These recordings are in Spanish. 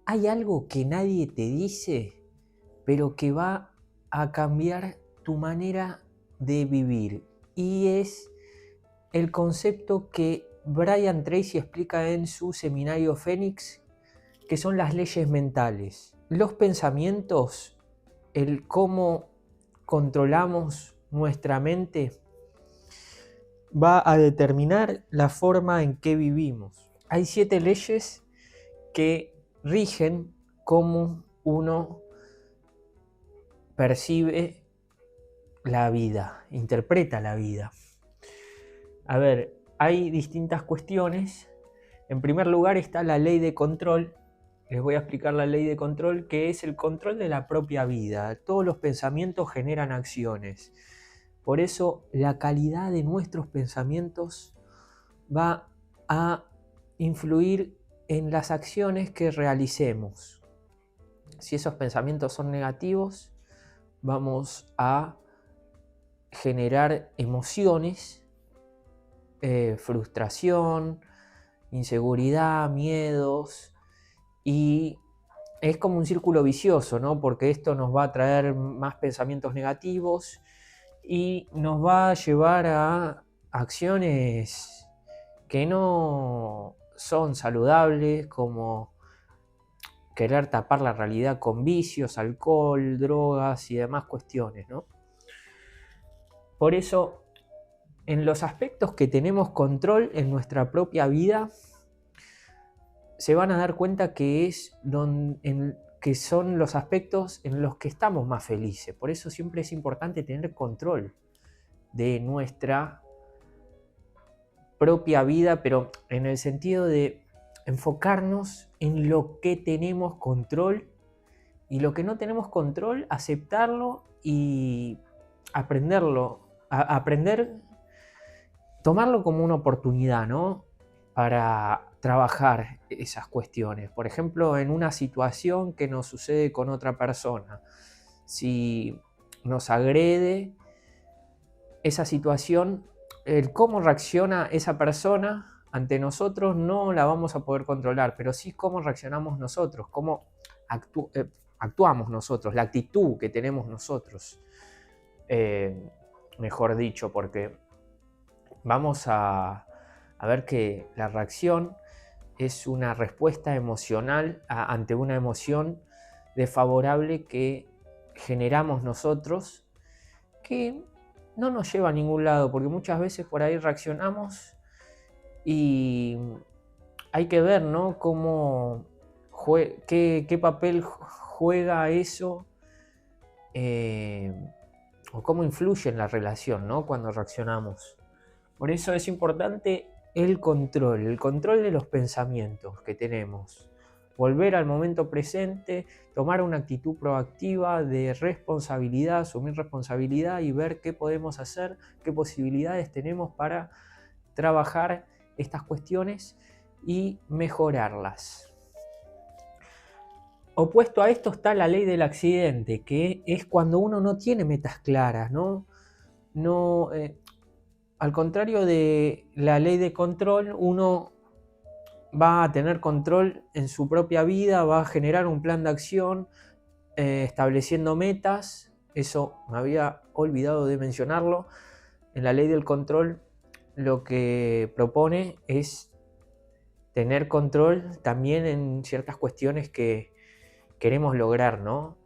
hay algo que nadie te dice, pero que va a cambiar tu manera de vivir. Y es el concepto que Brian Tracy explica en su seminario Fénix, que son las leyes mentales. Los pensamientos, el cómo controlamos nuestra mente, va a determinar la forma en que vivimos. Hay 7 leyes que rigen cómo uno percibe la vida, interpreta la vida. A ver, hay distintas cuestiones. En primer lugar está la ley de control. Les voy a explicar la ley de control, que es el control de la propia vida. Todos los pensamientos generan acciones. Por eso la calidad de nuestros pensamientos va a influir en las acciones que realicemos. Si esos pensamientos son negativos, vamos a generar emociones, frustración, inseguridad, miedos, y es como un círculo vicioso, ¿no? Porque esto nos va a traer más pensamientos negativos y nos va a llevar a acciones que no son saludables, como querer tapar la realidad con vicios, alcohol, drogas y demás cuestiones, ¿no? Por eso, en los aspectos que tenemos control en nuestra propia vida, se van a dar cuenta que que son los aspectos en los que estamos más felices. Por eso siempre es importante tener control de nuestra propia vida, pero en el sentido de enfocarnos en lo que tenemos control, y lo que no tenemos control, aceptarlo y aprenderlo, aprender, tomarlo como una oportunidad, ¿no? Para trabajar esas cuestiones. Por ejemplo, en una situación que nos sucede con otra persona, si nos agrede esa situación, el cómo reacciona esa persona ante nosotros no la vamos a poder controlar, pero sí cómo reaccionamos nosotros, cómo actuamos nosotros, la actitud que tenemos nosotros, mejor dicho, porque vamos a ver que la reacción es una respuesta emocional ante una emoción desfavorable que generamos nosotros, que no nos lleva a ningún lado, porque muchas veces por ahí reaccionamos y hay que ver, ¿no? Qué papel juega eso, o cómo influye en la relación, ¿no? Cuando reaccionamos. Por eso es importante el control de los pensamientos que tenemos. Volver al momento presente, tomar una actitud proactiva de responsabilidad, asumir responsabilidad y ver qué podemos hacer, qué posibilidades tenemos para trabajar estas cuestiones y mejorarlas. Opuesto a esto está la ley del accidente, que es cuando uno no tiene metas claras, ¿no? Al contrario de la ley de control, uno va a tener control en su propia vida, va a generar un plan de acción, estableciendo metas. Eso me había olvidado de mencionarlo. En la ley del control lo que propone es tener control también en ciertas cuestiones que queremos lograr, ¿no?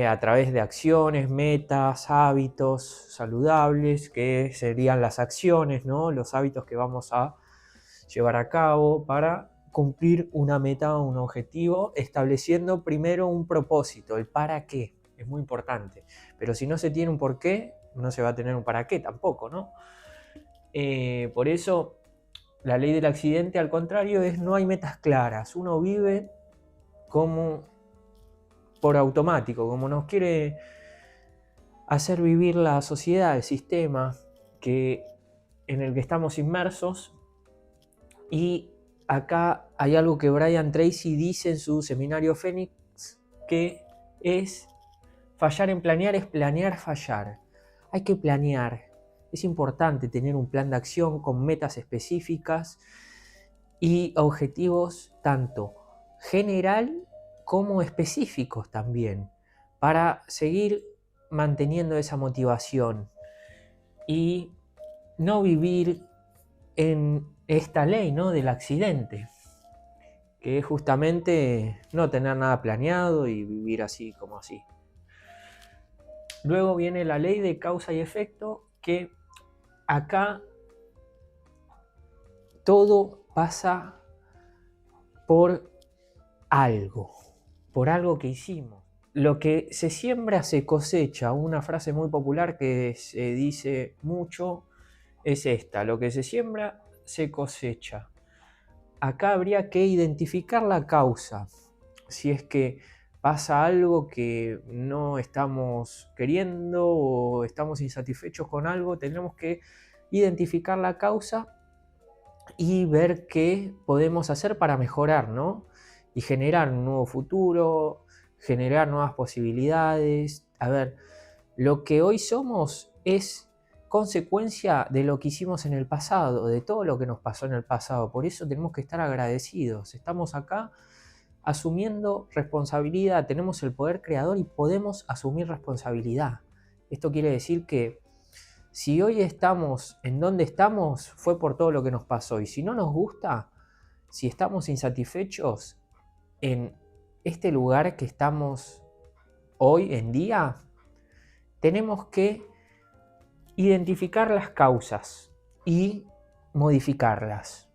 A través de acciones, metas, hábitos saludables, que serían las acciones, ¿no? Los hábitos que vamos a llevar a cabo para cumplir una meta o un objetivo, estableciendo primero un propósito, el para qué, es muy importante. Pero si no se tiene un por qué, no se va a tener un para qué tampoco, ¿no? Por eso, la ley del accidente, al contrario, es no hay metas claras. Uno vive como por automático, como nos quiere hacer vivir la sociedad, el sistema en el que estamos inmersos. Y acá hay algo que Brian Tracy dice en su seminario Fénix, que es: fallar en planear es planear fallar. Hay que planear. Es importante tener un plan de acción con metas específicas y objetivos tanto general como específicos también, para seguir manteniendo esa motivación y no vivir en esta ley, ¿no?, del accidente, que es justamente no tener nada planeado y vivir así como así. Luego viene la ley de causa y efecto, que acá todo pasa por algo que hicimos. Lo que se siembra se cosecha. Una frase muy popular que se dice mucho es esta: lo que se siembra se cosecha. Acá habría que identificar la causa. Si es que pasa algo que no estamos queriendo o estamos insatisfechos con algo, tendremos que identificar la causa y ver qué podemos hacer para mejorar, ¿no? Y generar un nuevo futuro, generar nuevas posibilidades. A ver, lo que hoy somos es consecuencia de lo que hicimos en el pasado, de todo lo que nos pasó en el pasado. Por eso tenemos que estar agradecidos. Estamos acá asumiendo responsabilidad, tenemos el poder creador y podemos asumir responsabilidad. Esto quiere decir que si hoy estamos en donde estamos, fue por todo lo que nos pasó. Y si no nos gusta, si estamos insatisfechos en este lugar que estamos hoy en día, tenemos que identificar las causas y modificarlas.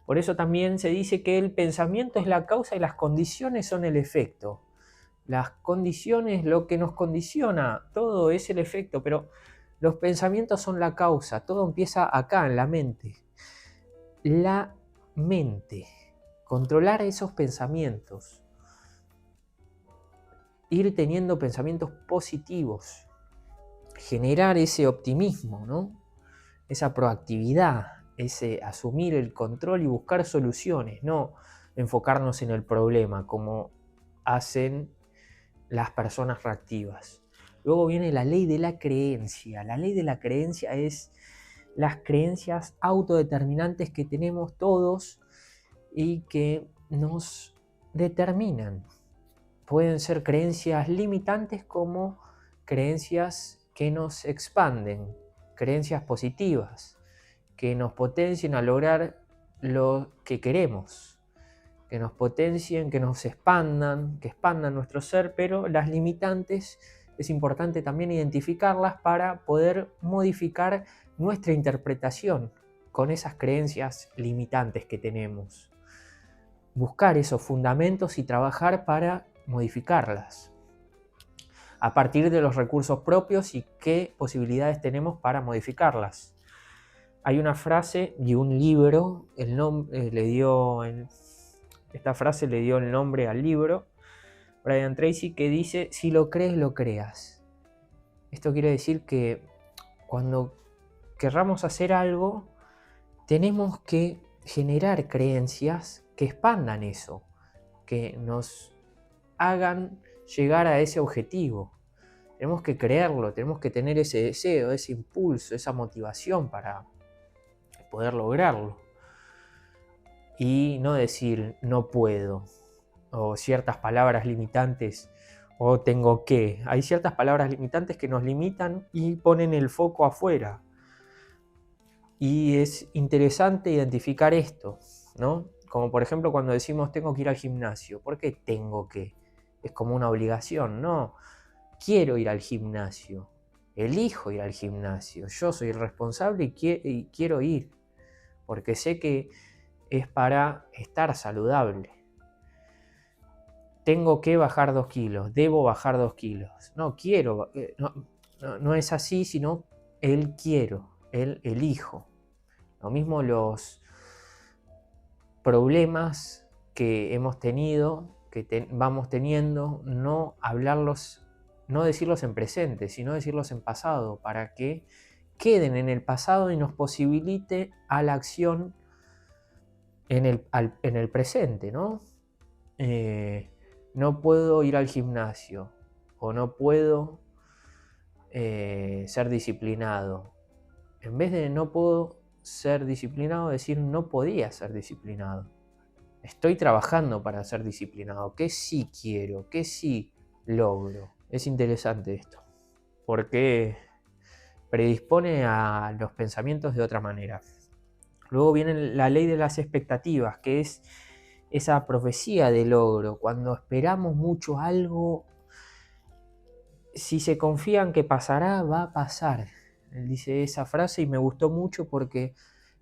Por eso también se dice que el pensamiento es la causa y las condiciones son el efecto. Las condiciones, lo que nos condiciona, todo es el efecto, pero los pensamientos son la causa. Todo empieza acá, en la mente. La mente. Controlar esos pensamientos. Ir teniendo pensamientos positivos. Generar ese optimismo, ¿no? Esa proactividad, ese asumir el control y buscar soluciones, no enfocarnos en el problema como hacen las personas reactivas. Luego viene la ley de la creencia. La ley de la creencia es las creencias autodeterminantes que tenemos todos y que nos determinan. Pueden ser creencias limitantes como creencias que nos expanden, creencias positivas, que nos potencien a lograr lo que queremos, que nos potencien, que nos expandan, que expandan nuestro ser, pero las limitantes es importante también identificarlas para poder modificar nuestra interpretación con esas creencias limitantes que tenemos. Buscar esos fundamentos y trabajar para modificarlas a partir de los recursos propios y qué posibilidades tenemos para modificarlas. Hay una frase y un libro, esta frase le dio el nombre al libro, Brian Tracy, que dice: si lo crees, lo creas. Esto quiere decir que cuando querramos hacer algo, tenemos que generar creencias que expandan eso, que nos hagan llegar a ese objetivo. Tenemos que creerlo, tenemos que tener ese deseo, ese impulso, esa motivación para poder lograrlo. Y no decir no puedo, o ciertas palabras limitantes, o tengo que. Hay ciertas palabras limitantes que nos limitan y ponen el foco afuera. Y es interesante identificar esto, ¿no? Como por ejemplo cuando decimos tengo que ir al gimnasio. ¿Por qué tengo que? Es como una obligación, no. Quiero ir al gimnasio, elijo ir al gimnasio, yo soy el responsable y quiero ir, porque sé que es para estar saludable. Tengo que bajar 2 kilos, debo bajar 2 kilos. No quiero, no es así, sino el quiero, el elijo. Lo mismo los problemas que hemos tenido, que vamos teniendo, no hablarlos, no decirlos en presente, sino decirlos en pasado, para que queden en el pasado y nos posibilite a la acción en el presente, ¿no? No puedo ir al gimnasio o no puedo ser disciplinado. En vez de no puedo ser disciplinado, decir no podía ser disciplinado. estoy trabajando para ser disciplinado, qué sí quiero, qué sí logro. Es interesante esto, porque predispone a los pensamientos de otra manera. Luego viene la ley de las expectativas, que es esa profecía de logro. Cuando esperamos mucho algo, si se confían que pasará, va a pasar. Él dice esa frase y me gustó mucho porque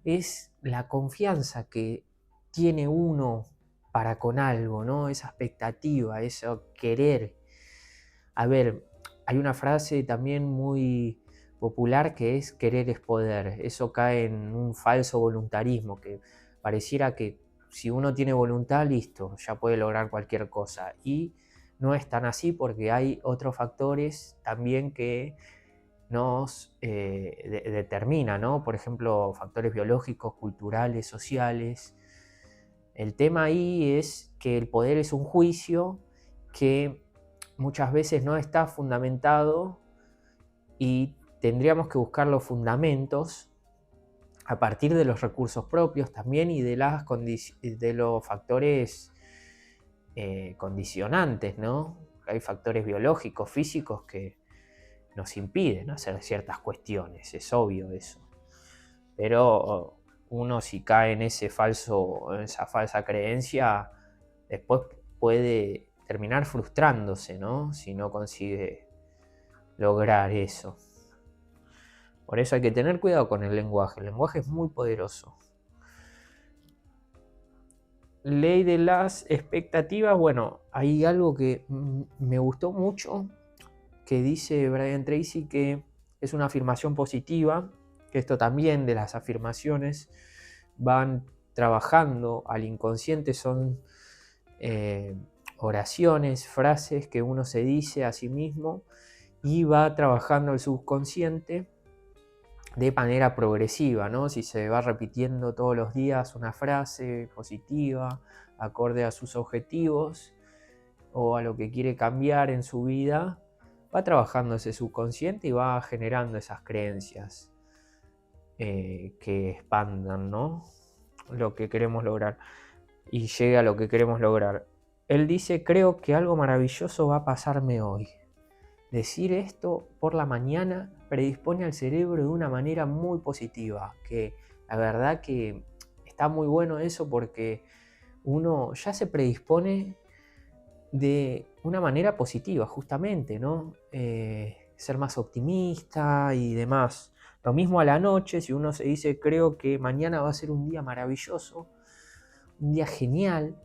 es la confianza que tiene uno para con algo, ¿no? Esa expectativa, eso querer. A ver, hay una frase también muy popular que es querer es poder. Eso cae en un falso voluntarismo, que pareciera que si uno tiene voluntad, listo, ya puede lograr cualquier cosa. Y no es tan así porque hay otros factores también que nos determinan, ¿no? Por ejemplo, factores biológicos, culturales, sociales. El tema ahí es que el poder es un juicio que muchas veces no está fundamentado y tendríamos que buscar los fundamentos a partir de los recursos propios también y de los factores condicionantes, ¿no? Hay factores biológicos, físicos que nos impiden hacer ciertas cuestiones, es obvio eso. Pero uno si cae en esa falsa creencia, después puede terminar frustrándose, ¿no? Si no consigue lograr eso. Por eso hay que tener cuidado con el lenguaje. El lenguaje es muy poderoso. Ley de las expectativas. Bueno, hay algo que me gustó mucho, que dice Brian Tracy, que es una afirmación positiva, que esto también de las afirmaciones van trabajando al inconsciente, son oraciones, frases que uno se dice a sí mismo y va trabajando el subconsciente de manera progresiva, ¿no? Si se va repitiendo todos los días una frase positiva, acorde a sus objetivos o a lo que quiere cambiar en su vida, va trabajando ese subconsciente y va generando esas creencias que expandan, ¿no? Lo que queremos lograr y llegue a lo que queremos lograr. Él dice, creo que algo maravilloso va a pasarme hoy. Decir esto por la mañana predispone al cerebro de una manera muy positiva, que la verdad que está muy bueno eso porque uno ya se predispone de una manera positiva, justamente, ¿no? Ser más optimista y demás. Lo mismo a la noche, si uno se dice, creo que mañana va a ser un día maravilloso, un día genial,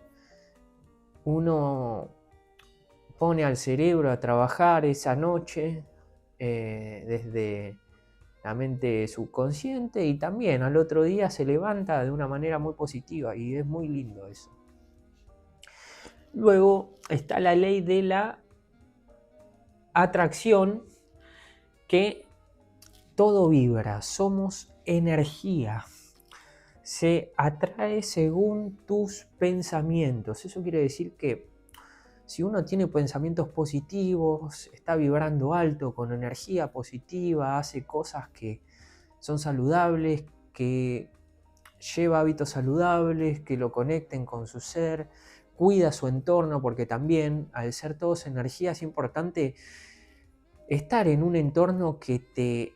uno pone al cerebro a trabajar esa noche desde la mente subconsciente y también al otro día se levanta de una manera muy positiva y es muy lindo eso. Luego está la ley de la atracción, que todo vibra, somos energía, se atrae según tus pensamientos. Eso quiere decir que si uno tiene pensamientos positivos, está vibrando alto, con energía positiva, hace cosas que son saludables, que lleva hábitos saludables, que lo conecten con su ser, cuida su entorno, porque también al ser todos energía es importante estar en un entorno que te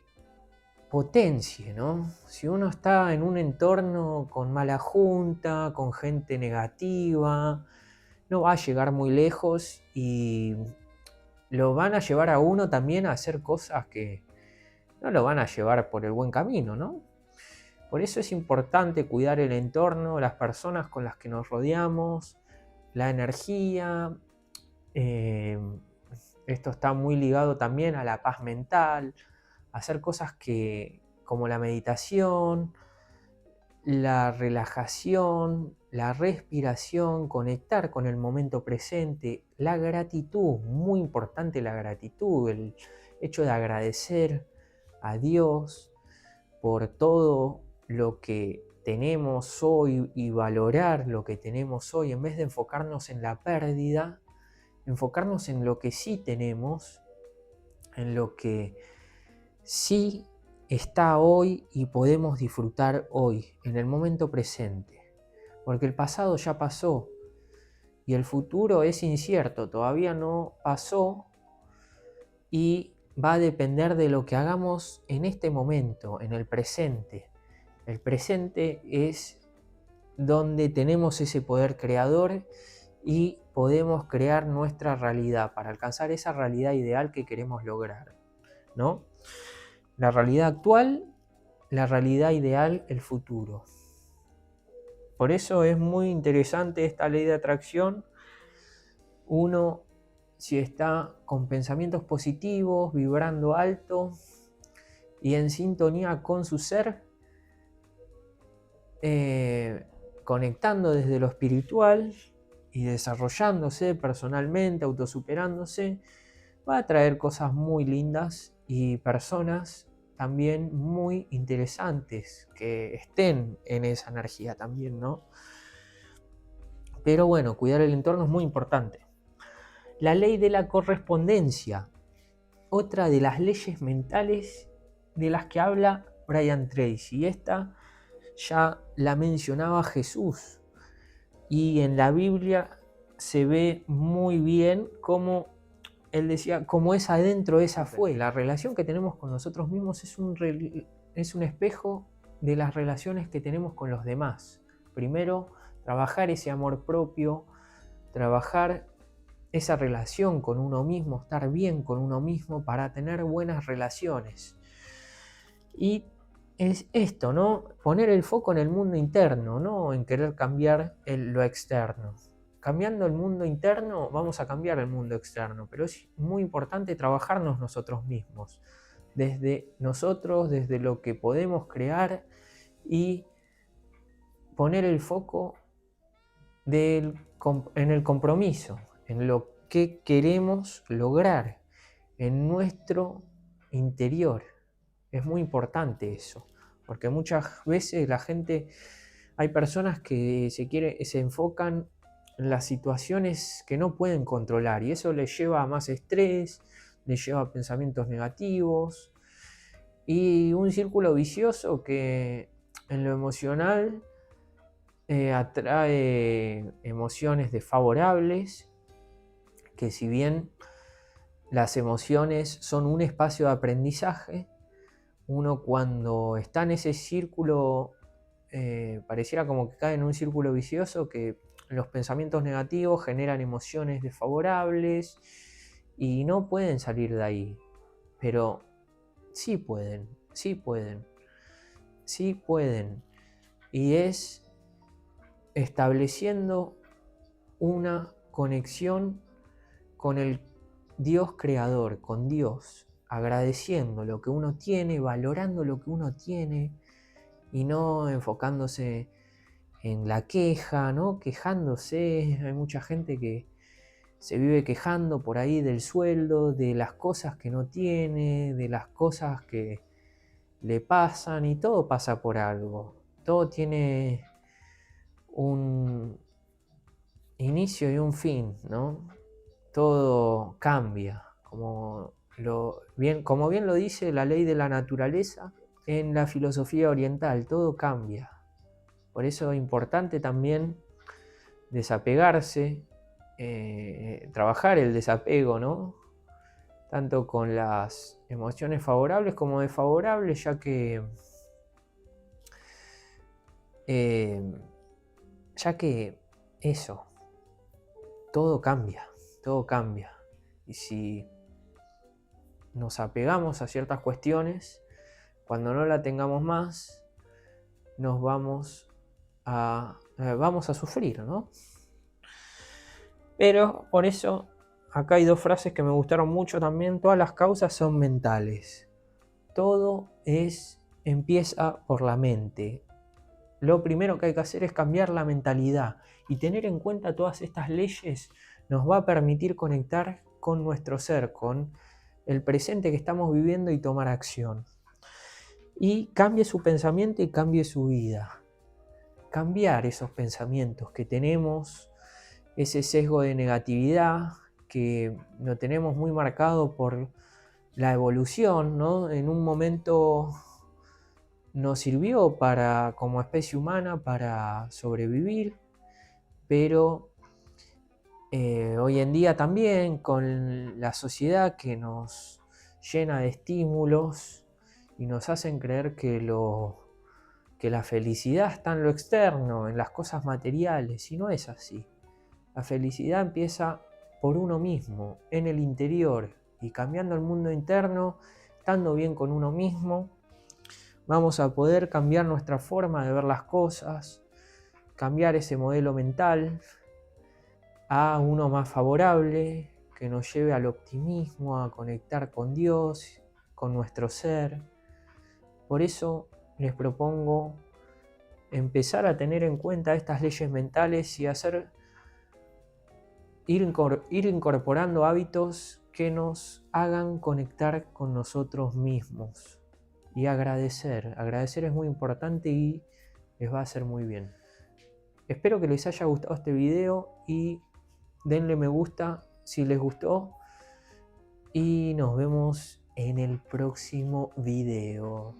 potencie, ¿no? Si uno está en un entorno con mala junta, con gente negativa, no va a llegar muy lejos y lo van a llevar a uno también a hacer cosas que no lo van a llevar por el buen camino, ¿no? Por eso es importante cuidar el entorno, las personas con las que nos rodeamos, la energía. Esto está muy ligado también a la paz mental, a hacer cosas como la meditación, la relajación, la respiración, conectar con el momento presente, la gratitud, muy importante la gratitud, el hecho de agradecer a Dios por todo lo que tenemos hoy y valorar lo que tenemos hoy, en vez de enfocarnos en la pérdida, enfocarnos en lo que sí tenemos, en lo que sí está hoy y podemos disfrutar hoy, en el momento presente. porque el pasado ya pasó y el futuro es incierto, todavía no pasó y va a depender de lo que hagamos en este momento, en el presente. El presente es donde tenemos ese poder creador y podemos crear nuestra realidad para alcanzar esa realidad ideal que queremos lograr, ¿no? La realidad actual, la realidad ideal, el futuro. Por eso es muy interesante esta ley de atracción. Uno, si está con pensamientos positivos, vibrando alto y en sintonía con su ser, conectando desde lo espiritual y desarrollándose personalmente, autosuperándose, va a traer cosas muy lindas y personas también muy interesantes que estén en esa energía también, ¿no? Pero bueno, cuidar el entorno es muy importante. La ley de la correspondencia, otra de las leyes mentales de las que habla Brian Tracy. Esta ya la mencionaba Jesús y en la Biblia se ve muy bien cómo él decía, como es adentro, es afuera. La relación que tenemos con nosotros mismos es un espejo de las relaciones que tenemos con los demás. Primero, trabajar ese amor propio, trabajar esa relación con uno mismo, estar bien con uno mismo para tener buenas relaciones. Y es esto, ¿no? Poner el foco en el mundo interno, no en querer cambiar lo externo. Cambiando el mundo interno, vamos a cambiar el mundo externo, pero es muy importante trabajarnos nosotros mismos, desde nosotros, desde lo que podemos crear y poner el foco en el compromiso, en lo que queremos lograr, en nuestro interior. Es muy importante eso, porque muchas veces hay personas que se enfocan en las situaciones que no pueden controlar y eso les lleva a más estrés, les lleva a pensamientos negativos y un círculo vicioso que en lo emocional atrae emociones desfavorables, que si bien las emociones son un espacio de aprendizaje, uno cuando está en ese círculo pareciera como que cae en un círculo vicioso, que los pensamientos negativos generan emociones desfavorables y no pueden salir de ahí, pero sí pueden, sí pueden, sí pueden, y es estableciendo una conexión con el Dios creador, con Dios, agradeciendo lo que uno tiene, valorando lo que uno tiene y no enfocándose en la queja, ¿no? Quejándose. Hay mucha gente que se vive quejando por ahí del sueldo, de las cosas que no tiene, de las cosas que le pasan, y todo pasa por algo. Todo tiene un inicio y un fin, ¿no? Todo cambia, como bien lo dice la ley de la naturaleza en la filosofía oriental, todo cambia. Por eso es importante también desapegarse, trabajar el desapego, ¿no? Tanto con las emociones favorables como desfavorables, ya que eso, todo cambia, todo cambia. Y si nos apegamos a ciertas cuestiones, cuando no la tengamos más, nos vamos a sufrir, ¿no? Pero por eso, acá hay dos frases que me gustaron mucho también. Todas las causas son mentales. Todo empieza por la mente. Lo primero que hay que hacer es cambiar la mentalidad y tener en cuenta todas estas leyes nos va a permitir conectar con nuestro ser, con el presente que estamos viviendo y tomar acción. Y cambie su pensamiento y cambie su vida. Cambiar esos pensamientos que tenemos, ese sesgo de negatividad que lo tenemos muy marcado por la evolución, ¿no? En un momento nos sirvió como especie humana para sobrevivir pero hoy en día también con la sociedad que nos llena de estímulos y nos hacen creer que la felicidad está en lo externo, en las cosas materiales, y no es así. La felicidad empieza por uno mismo, en el interior, y cambiando el mundo interno, estando bien con uno mismo, vamos a poder cambiar nuestra forma de ver las cosas, cambiar ese modelo mental a uno más favorable, que nos lleve al optimismo, a conectar con Dios, con nuestro ser. Por eso les propongo empezar a tener en cuenta estas leyes mentales y ir incorporando hábitos que nos hagan conectar con nosotros mismos. Y agradecer es muy importante y les va a hacer muy bien. Espero que les haya gustado este video y denle me gusta si les gustó. Y nos vemos en el próximo video.